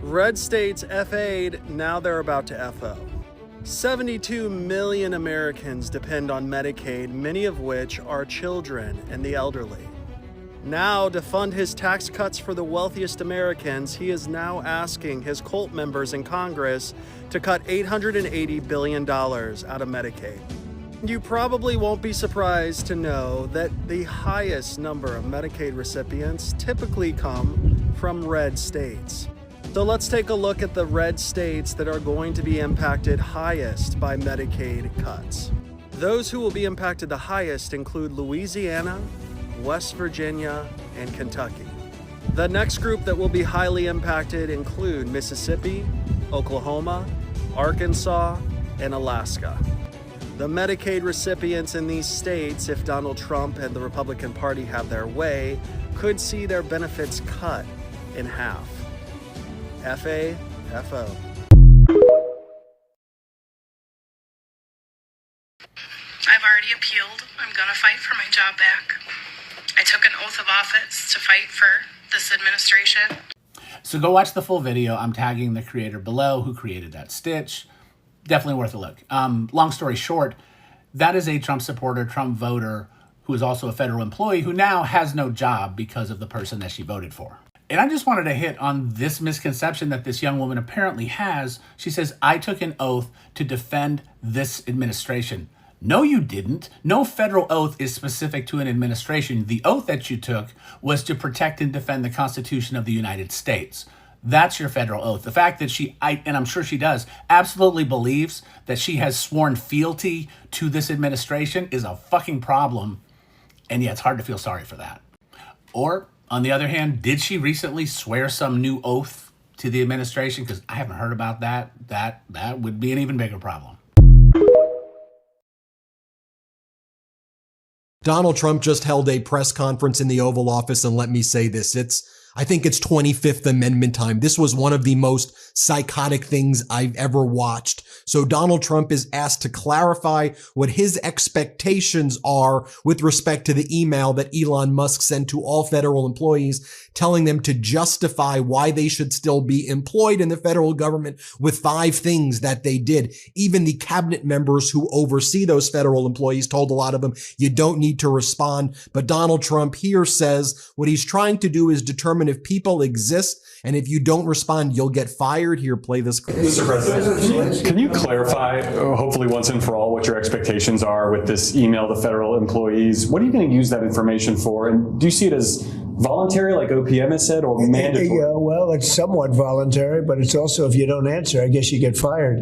Red states FA'd, now they're about to FO. 72 million Americans depend on Medicaid, many of which are children and the elderly. Now, to fund his tax cuts for the wealthiest Americans, he is now asking his cult members in Congress to cut $880 billion out of Medicaid. You probably won't be surprised to know that the highest number of Medicaid recipients typically come from red states. So let's take a look at the red states that are going to be impacted highest by Medicaid cuts. Those who will be impacted the highest include Louisiana, West Virginia, and Kentucky. The next group that will be highly impacted include Mississippi, Oklahoma, Arkansas, and Alaska. The Medicaid recipients in these states, if Donald Trump and the Republican Party have their way, could see their benefits cut in half. FA, FO. I've already appealed. I'm going to fight for my job back. I took an oath of office to fight for this administration. So go watch the full video. I'm tagging the creator below who created that stitch. Definitely worth a look. Long story short, that is a Trump supporter, Trump voter, who is also a federal employee who now has no job because of the person that she voted for. And I just wanted to hit on this misconception that this young woman apparently has. She says, I took an oath to defend this administration. No, you didn't. No federal oath is specific to an administration. The oath that you took was to protect and defend the Constitution of the United States. That's your federal oath. The fact that and I'm sure she does, absolutely believes that she has sworn fealty to this administration is a fucking problem. And yeah, it's hard to feel sorry for that. Or, on the other hand, did she recently swear some new oath to the administration? Because I haven't heard about that. That would be an even bigger problem. Donald Trump just held a press conference in the Oval Office, and let me say this, I think it's 25th Amendment time. This was one of the most psychotic things I've ever watched. So Donald Trump is asked to clarify what his expectations are with respect to the email that Elon Musk sent to all federal employees, telling them to justify why they should still be employed in the federal government with 5 things that they did. Even the cabinet members who oversee those federal employees told a lot of them, you don't need to respond. But Donald Trump here says what he's trying to do is determine if people exist, and if you don't respond, you'll get fired. Here, play this clip. Mr. President, can you clarify, hopefully once and for all, what your expectations are with this email to federal employees? What are you going to use that information for? And do you see it as voluntary, like OPM has said, or mandatory? Yeah, well, it's somewhat voluntary, but it's also if you don't answer, I guess you get fired.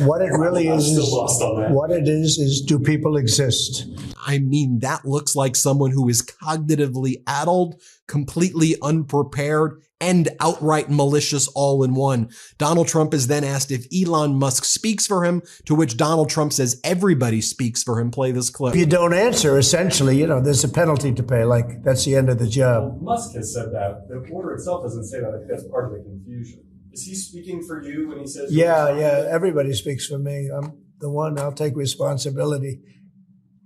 What it really what it is do people exist? I mean, that looks like someone who is cognitively addled, completely unprepared, and outright malicious all in one. Donald Trump is then asked if Elon Musk speaks for him, to which Donald Trump says everybody speaks for him. Play this clip. If you don't answer, essentially, there's a penalty to pay. Like, that's the end of the job. Well, Musk has said that. The order itself doesn't say that. I think that's part of the confusion. Is he speaking for you when he says... Yeah, everybody speaks for me. I'm the one. I'll take responsibility.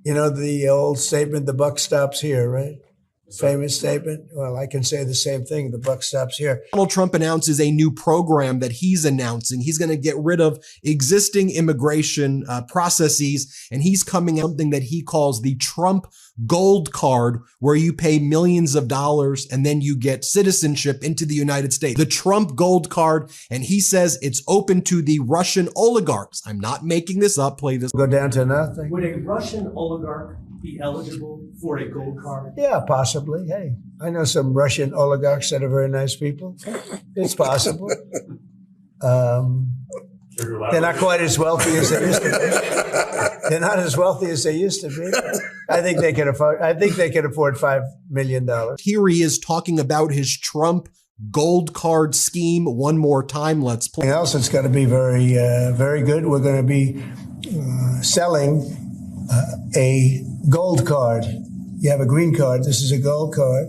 The old statement, the buck stops here, right? Famous statement. Well, I can say the same thing. The buck stops here. Donald Trump announces a new program that he's announcing. He's going to get rid of existing immigration processes, and he's coming out with something that he calls the Trump Gold Card, where you pay millions of dollars and then you get citizenship into the United States. The Trump Gold Card, and he says it's open to the Russian oligarchs. I'm not making this up. Play this. Go down to nothing. Would a Russian oligarch be eligible for a gold card? Yeah, possibly. Hey, I know some Russian oligarchs that are very nice people. It's possible. They're not quite as wealthy as they used to be. They're not as wealthy as they used to be. I think they can afford $5 million. Here he is talking about his Trump Gold Card scheme one more time. Let's play. Else, it's going to be very, very good. We're going to be selling a gold card. You have a green card. This is a gold card.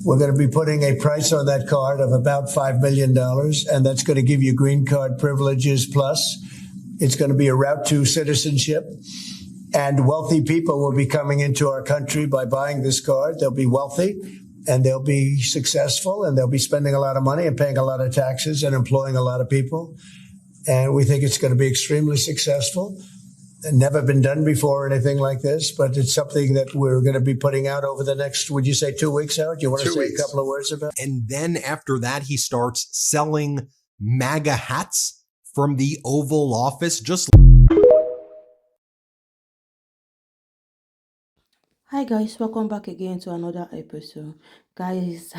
We're going to be putting a price on that card of about $5 million, and that's going to give you green card privileges plus. It's going to be a route to citizenship, and wealthy people will be coming into our country by buying this card. They'll be wealthy, and they'll be successful, and they'll be spending a lot of money and paying a lot of taxes and employing a lot of people. And we think it's going to be extremely successful. Never been done before or anything like this, but it's something that we're going to be putting out over the next, would you say 2 weeks out? You want to 2 say weeks. a couple of words about it? And then after that, he starts selling MAGA hats from the Oval Office. Just Hi guys, welcome back again to another episode. Guys,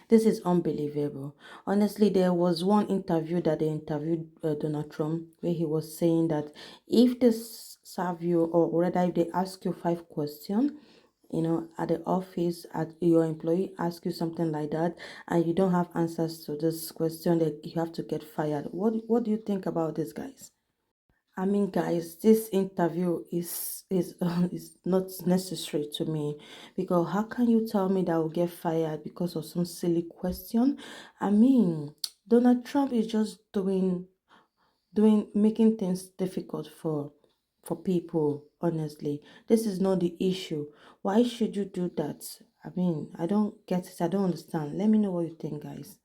this is unbelievable. Honestly, there was one interview that they interviewed Donald Trump where he was saying that if they serve you, or rather if they ask you 5 questions, at the office, at your employee ask you something like that, and you don't have answers to this question, that you have to get fired. What do you think about this, guys? I mean, guys, this interview is not necessary to me, because how can you tell me that I will get fired because of some silly question? I mean, Donald Trump is just making things difficult for people. Honestly, this is not the issue. Why should you do that? I mean, I don't get it. I don't understand. Let me know what you think, guys.